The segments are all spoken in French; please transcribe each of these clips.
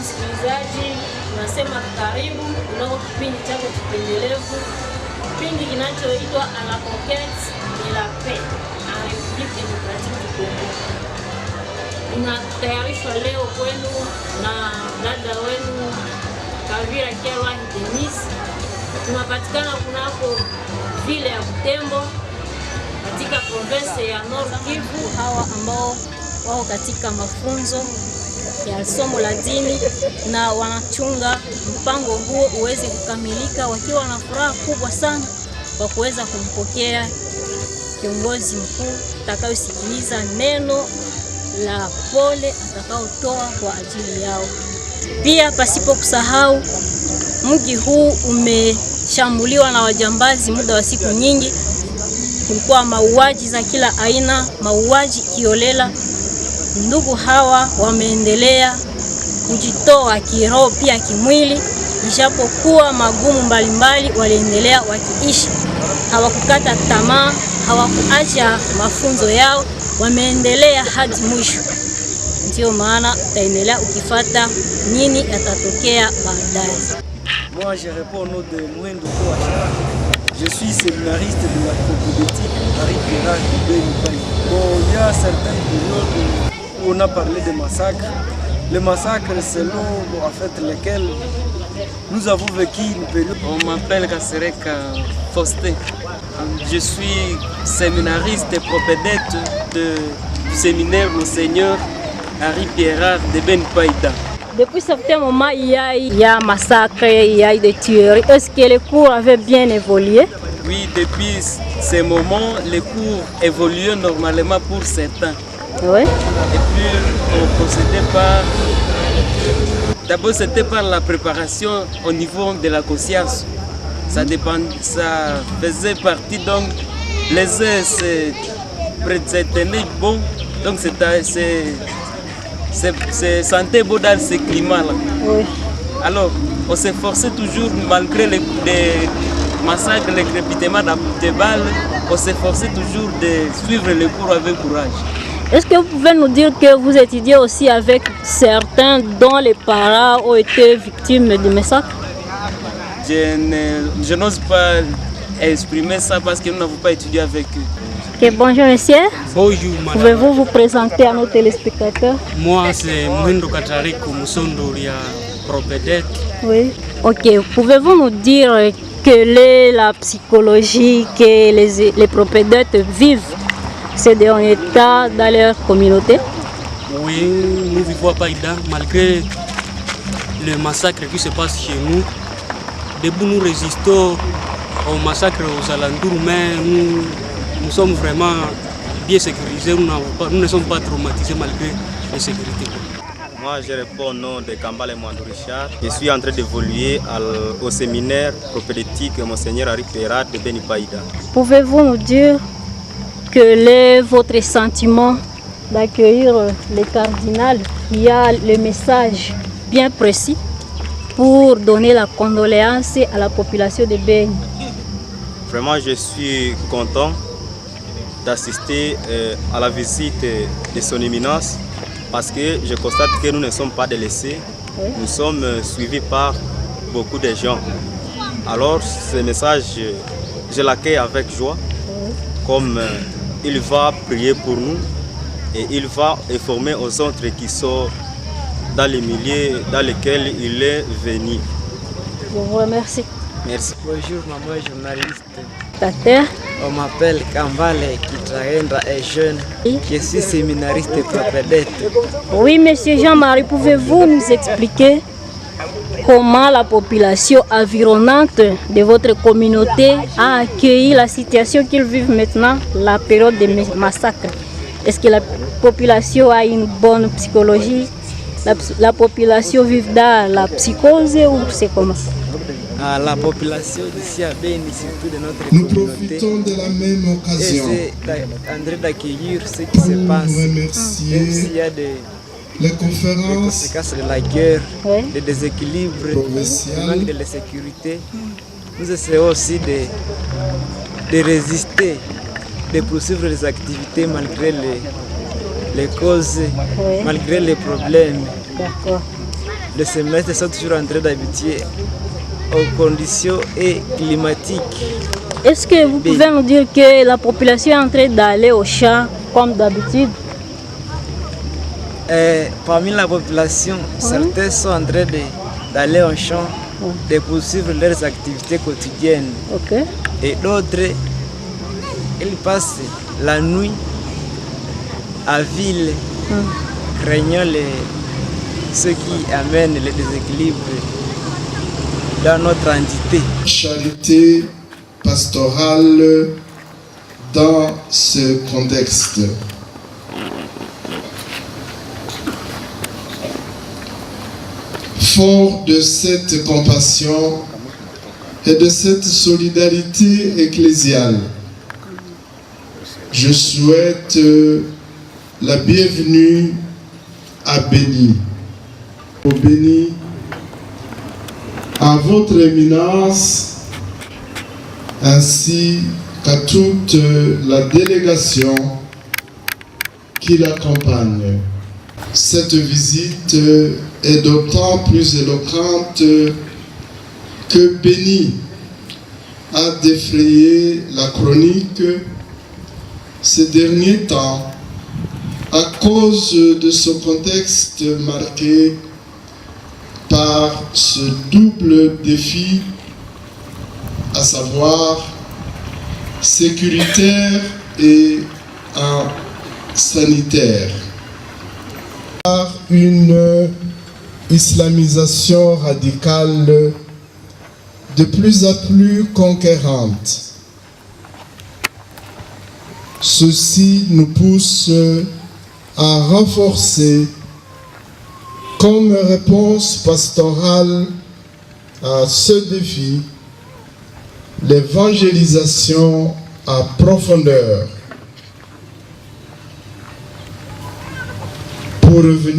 msikilizaji, tunasema karibu kunako kipindi chako kipendelevu, kipindi kinachoitwa A la Conquête de la Paix en République Démocratique du Congo. Tunatayarishwa leo kwenu na dada wenu Kavira Kerwa Denis. Tunapatikana kunako vile ya Butembo katika province ya Nord Kivu. Hawa ambao wao katika mafunzo ya somo la dini na wanachunga mpango huo uweze kukamilika, wakiwa na furaha kubwa sana kwa kuweza kumpokea kiongozi mkuu atakayosikiliza neno la pole atakaotoa kwa ajili yao. Pia pasipo kusahau, mji huu umeshambuliwa na wajambazi muda wa siku nyingi. Kulikuwa mauaji za kila aina, mauaji kiolela. Ndugu hawa wameendelea kujitoa kiroho pia kimwili, ijapokuwa magumu mbalimbali waliendelea wakiishi. Hawakukata tamaa, hawakuacha mafunzo yao, wameendelea hadi mwisho. Ndio maana utaendelea ukifuata nini yatatokea baadaye. Moi je réponds au nom de Mwendo Kouacha. Je suis séminariste de la propédétique Marie Pierre de Beni. Bon, il y a certaines périodes où on a parlé de massacres. Les massacres selon en fait lesquels nous avons vécu une période. On m'appelle Kasereka Faustin. Je suis séminariste et propédète du séminaire Monseigneur Henri Pierre de Ben Païda. Depuis certains moments, il y a massacre, il y a des tueries. Est-ce que les cours avaient bien évolué? Oui, depuis ces moments, les cours évoluaient normalement pour certains. Oui. Et puis, on procédait par... D'abord, c'était par la préparation au niveau de la conscience. Ça faisait partie, donc, les uns se tenaient bon, donc c'est santé beau dans ce climat-là. Oui. Alors, on s'efforçait toujours, malgré les massacres, les crépitements de balles, on s'efforçait toujours de suivre les cours avec courage. Est-ce que vous pouvez nous dire que vous étudiez aussi avec certains dont les parents ont été victimes de massacres? Je n'ose pas exprimer ça parce que nous n'avons pas étudié avec eux. Okay, bonjour monsieur. Bonjour madame. Pouvez-vous vous présenter à nos téléspectateurs? Moi c'est Mwendo Katariko Musondo ya propédète. Oui. Ok, pouvez-vous nous dire quelle est la psychologie que les propédètes vivent ces derniers temps dans leur communauté? Oui, nous vivons à Païda malgré le massacre qui se passe chez nous. Debout nous résistons au massacre aux alentours, mais nous sommes vraiment bien sécurisés, nous ne sommes pas traumatisés malgré l'insécurité. Moi je réponds au nom de Kambale Mwando Richard. Je suis en train d'évoluer au séminaire propédétique Monseigneur Henri Pierre de Beni Païda. Pouvez-vous nous dire quel est votre sentiment d'accueillir les cardinals? Il y a le message bien précis pour donner la condoléance à la population de Beni. Vraiment je suis content d'assister à la visite de son éminence parce que je constate que nous ne sommes pas délaissés, nous sommes suivis par beaucoup de gens. Alors ce message, je l'accueille avec joie, comme il va prier pour nous et il va informer aux autres qui sont dans les milieux dans lesquels il est venu. Je vous remercie. Merci. Bonjour maman journaliste. Tater. On m'appelle Kambale Kitraenda et jeune. Je suis séminariste et propédète. Oui monsieur Jean-Marie, pouvez-vous nous expliquer comment la population environnante de votre communauté a accueilli la situation qu'ils vivent maintenant, la période des massacres? Est-ce que la population a une bonne psychologie? La population vit dans la psychose ou c'est comment? La population d'ici à Beni, surtout de notre Nous communauté, profitons de la même occasion c'est en train d'accueillir ce qui se passe. Même s'il y a des conséquences de la guerre, des déséquilibres, du manque de la sécurité, nous essayons aussi de résister, de poursuivre les activités malgré les causes, malgré les problèmes. D'accord. les semestres sont toujours en train d'habituer aux conditions et climatiques. Est-ce que vous pouvez nous dire que la population est en train d'aller au champ comme d'habitude? Parmi la population, certains sont en train d'aller au champ, de poursuivre leurs activités quotidiennes. Et d'autres, ils passent la nuit à ville, craignant ce qui amène les déséquilibres dans notre entité. Charité pastorale dans ce contexte. Fort de cette compassion et de cette solidarité ecclésiale, je souhaite la bienvenue à Béni. Au Béni, à votre éminence, ainsi qu'à toute la délégation qui l'accompagne. Cette visite est d'autant plus éloquente que Béni a défrayé la chronique ces derniers temps à cause de ce contexte marqué par ce double défi, à savoir sécuritaire et sanitaire. Par une islamisation radicale de plus en plus conquérante. Ceci nous pousse à renforcer comme réponse pastorale à ce défi l'évangélisation à profondeur. Pour revenir,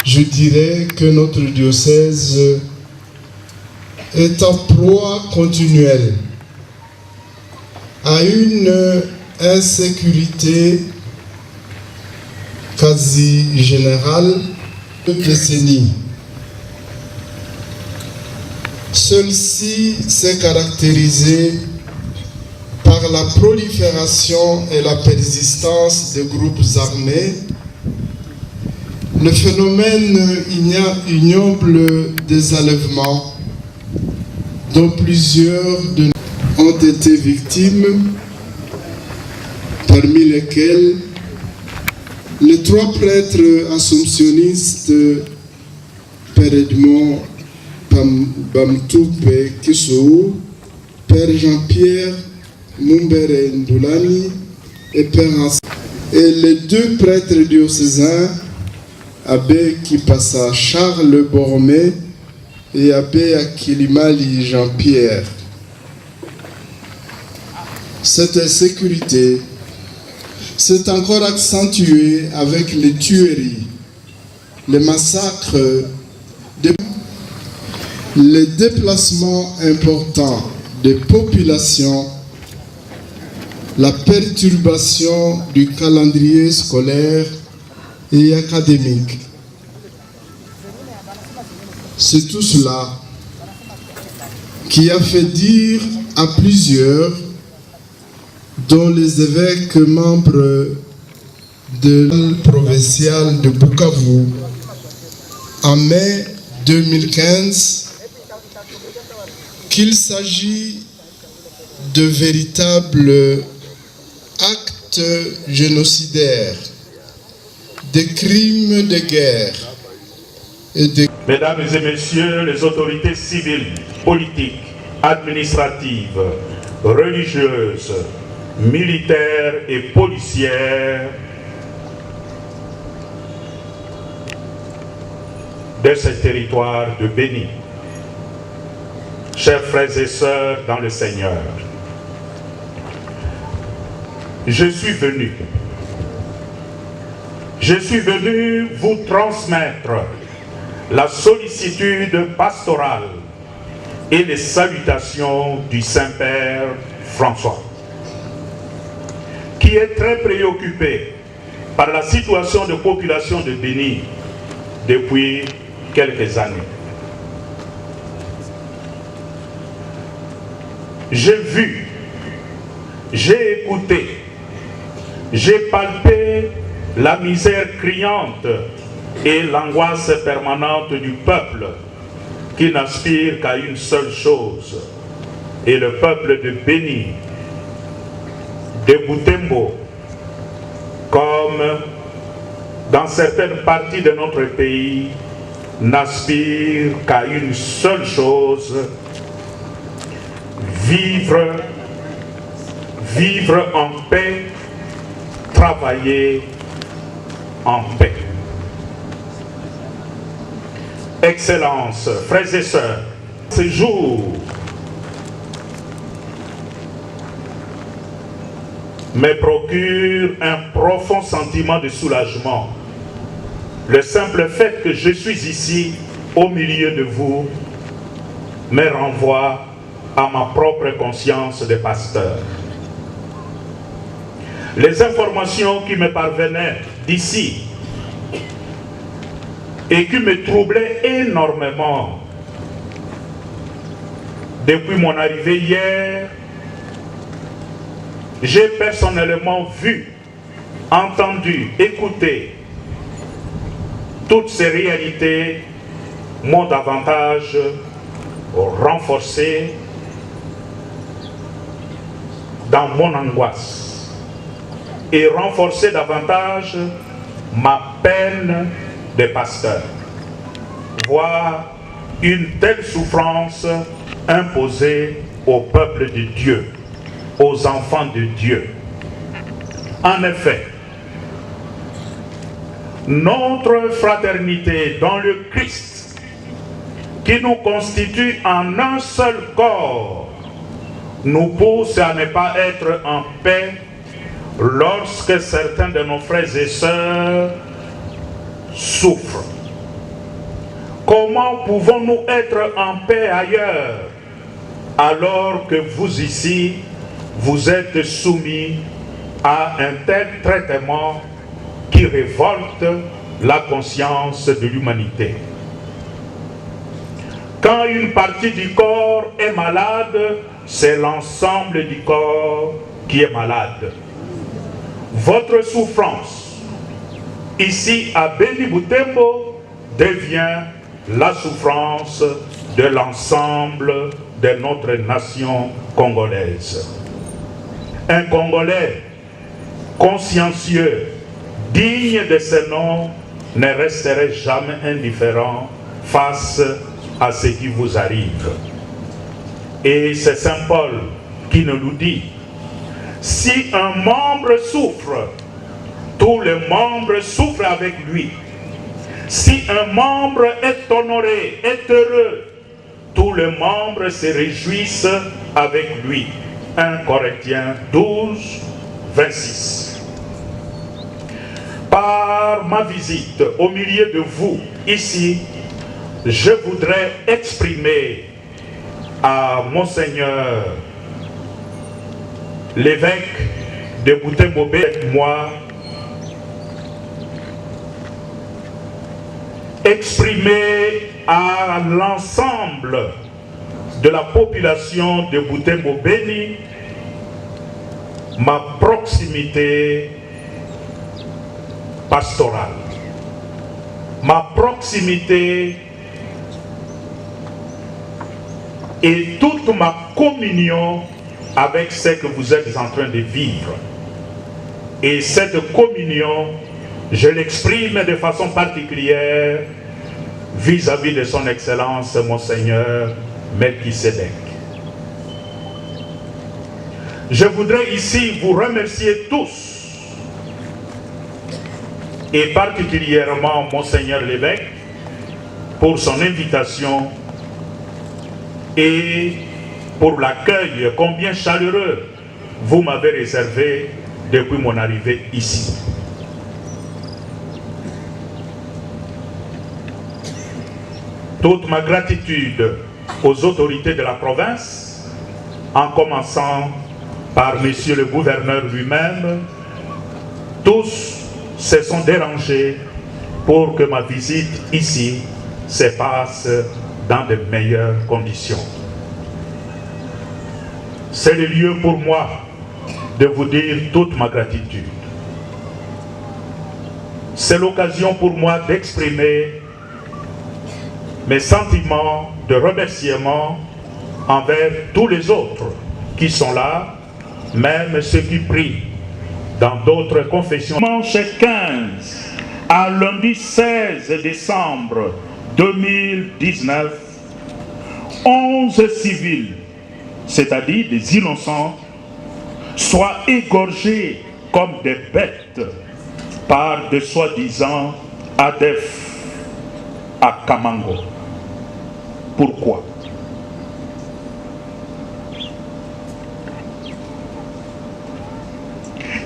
je dirais que notre diocèse est en proie continuelle à une insécurité quasi générale de décennies. Celle-ci s'est caractérisée par la prolifération et la persistance de groupes armés, le phénomène ignoble des enlèvements, dont plusieurs de nous ont été victimes, parmi lesquels les 3 prêtres assomptionnistes, Père Edmond Bamtoupe Kissou, Père Jean-Pierre Mumbere Ndoulani et Père Hassan, et les 2 prêtres diocésains, Abbé Kipassa Charles Boromé et Abbé Akilimali Jean-Pierre. Cette insécurité s'est encore accentuée avec les tueries, les massacres, les déplacements importants des populations, la perturbation du calendrier scolaire et académique. C'est tout cela qui a fait dire à plusieurs, dont les évêques membres de la provinciale de Bukavu, en mai 2015, qu'il s'agit de véritables actes génocidaires, des crimes de guerre et des... Mesdames et messieurs, les autorités civiles, politiques, administratives, religieuses, militaires et policières de ce territoire de Béni, chers frères et sœurs dans le Seigneur, je suis venu vous transmettre la sollicitude pastorale et les salutations du Saint-Père François, qui est très préoccupé par la situation de population de Béni depuis quelques années. J'ai vu, j'ai écouté, j'ai palpé la misère criante et l'angoisse permanente du peuple qui n'aspire qu'à une seule chose, et le peuple de Béni, de Butembo, comme dans certaines parties de notre pays, n'aspire qu'à une seule chose, vivre en paix, travailler en paix. Excellences, frères et sœurs, ce jour me procure un profond sentiment de soulagement. Le simple fait que je suis ici, au milieu de vous, me renvoie à ma propre conscience de pasteur. Les informations qui me parvenaient d'ici et qui me troublaient énormément depuis mon arrivée hier, j'ai personnellement vu, entendu, écouté. Toutes ces réalités m'ont davantage renforcé dans mon angoisse et renforcé davantage ma peine de pasteur. Voir une telle souffrance imposée au peuple de Dieu, aux enfants de Dieu. En effet, notre fraternité dans le Christ, qui nous constitue en un seul corps, nous pousse à ne pas être en paix lorsque certains de nos frères et sœurs souffrent. Comment pouvons-nous être en paix ailleurs alors que vous ici, vous êtes soumis à un tel traitement qui révolte la conscience de l'humanité? Quand une partie du corps est malade, c'est l'ensemble du corps qui est malade. Votre souffrance, ici à Béni Butembo, devient la souffrance de l'ensemble de notre nation congolaise. Un Congolais consciencieux, digne de ce nom, ne resterait jamais indifférent face à ce qui vous arrive. Et c'est Saint Paul qui nous le dit. Si un membre souffre, tous les membres souffrent avec lui. Si un membre est honoré, est heureux, tous les membres se réjouissent avec lui. 1 Corinthiens 12, 26. Par ma visite au milieu de vous, ici, je voudrais exprimer à Monseigneur l'évêque de Butembo avec moi, exprimer à l'ensemble de la population de Butembo Béni ma proximité pastorale, ma proximité et toute ma communion avec ce que vous êtes en train de vivre. Et cette communion, je l'exprime de façon particulière vis-à-vis de son Excellence, Monseigneur Melchisedec. Je voudrais ici vous remercier tous, et particulièrement Monseigneur l'évêque, pour son invitation et pour l'accueil combien chaleureux vous m'avez réservé depuis mon arrivée ici. Toute ma gratitude aux autorités de la province, en commençant par Monsieur le gouverneur lui-même, tous se sont dérangés pour que ma visite ici se passe dans de meilleures conditions. C'est le lieu pour moi de vous dire toute ma gratitude. C'est l'occasion pour moi d'exprimer mes sentiments de remerciement envers tous les autres qui sont là, même ceux qui prient dans d'autres confessions. Dimanche 15 à lundi 16 décembre 2019, 11 civils, c'est-à-dire des innocents, soient égorgés comme des bêtes par de soi-disant ADF à Kamango. Pourquoi?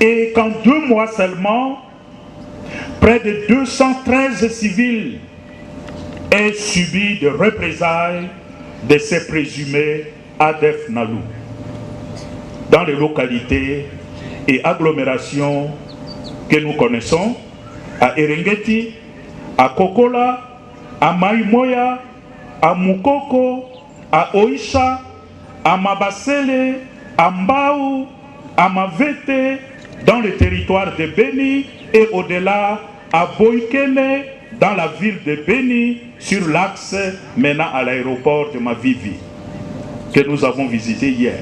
Et qu'en 2 mois seulement, près de 213 civils aient subi de représailles de ces présumés ADF Nalu dans les localités et agglomérations que nous connaissons, à Erengeti, à Kokola, à Maïmoya, à Mukoko, à Oisha, à Mabasele, à Mbao, à Mavete, dans le territoire de Beni et au-delà à Boikene, dans la ville de Beni, sur l'axe menant à l'aéroport de Mavivi, que nous avons visité hier.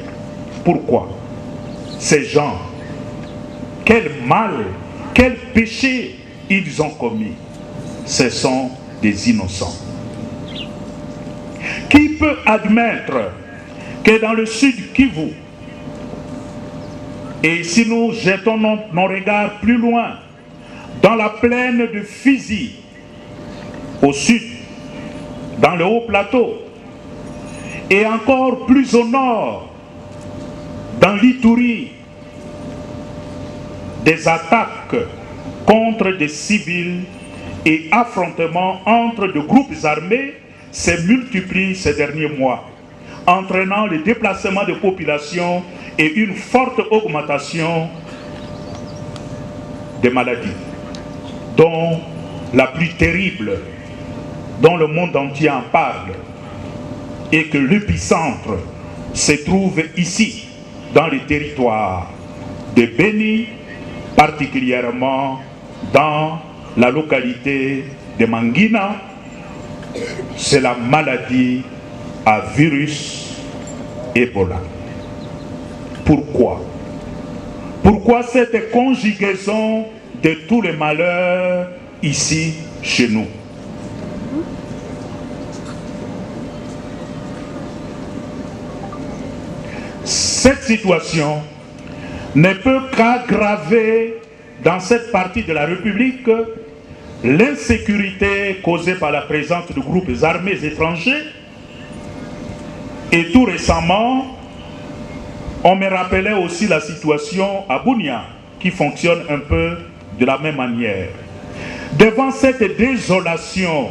Pourquoi? Ces gens, quel mal, quel péché ils ont commis? Ce sont des innocents. Qui peut admettre que dans le sud Kivu, et si nous jetons nos regards plus loin, dans la plaine de Fizi, au sud, dans le haut plateau, et encore plus au nord, dans l'Ituri, des attaques contre des civils et affrontements entre de groupes armés se multiplient ces derniers mois, entraînant le déplacement de populations et une forte augmentation des maladies, dont la plus terrible, dont le monde entier en parle, et que l'épicentre se trouve ici, dans les territoires de Beni, particulièrement dans la localité de Mangina. C'est la maladie à virus Ebola. Pourquoi? Pourquoi cette conjugaison de tous les malheurs ici chez nous? Cette situation ne peut qu'aggraver dans cette partie de la République l'insécurité causée par la présence de groupes armés étrangers. Et tout récemment, on me rappelait aussi la situation à Bunia, qui fonctionne un peu de la même manière. Devant cette désolation,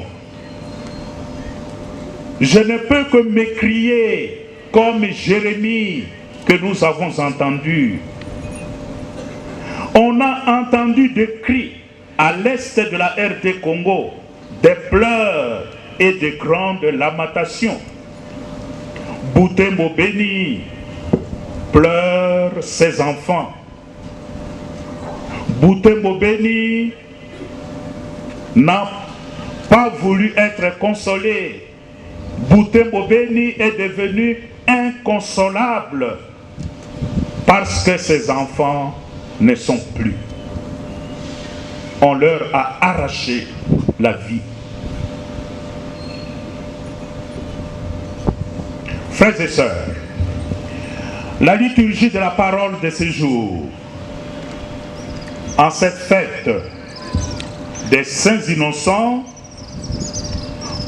je ne peux que m'écrier comme Jérémie que nous avons entendu. On a entendu des cris à l'est de la RD Congo, des pleurs et de grandes lamentations. Butembo Beni pleure ses enfants. Butembo Beni n'a pas voulu être consolé. Butembo Beni est devenu inconsolable parce que ses enfants ne sont plus. On leur a arraché la vie. Frères et sœurs, la liturgie de la parole de ce jour, en cette fête des saints innocents,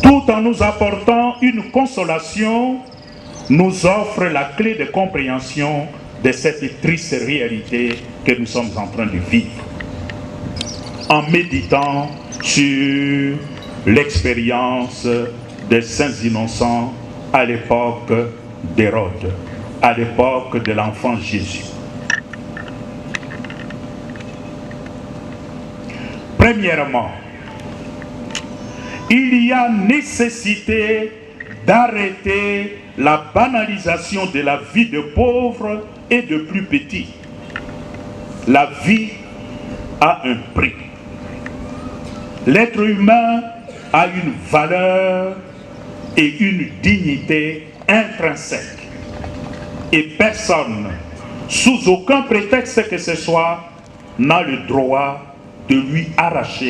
tout en nous apportant une consolation, nous offre la clé de compréhension de cette triste réalité que nous sommes en train de vivre. En méditant sur l'expérience des saints innocents à l'époque d'Hérode, à l'époque de l'enfant Jésus. Premièrement, il y a nécessité d'arrêter la banalisation de la vie de pauvres et de plus petits. La vie a un prix. L'être humain a une valeur et une dignité intrinsèque. Et personne, sous aucun prétexte que ce soit, n'a le droit de lui arracher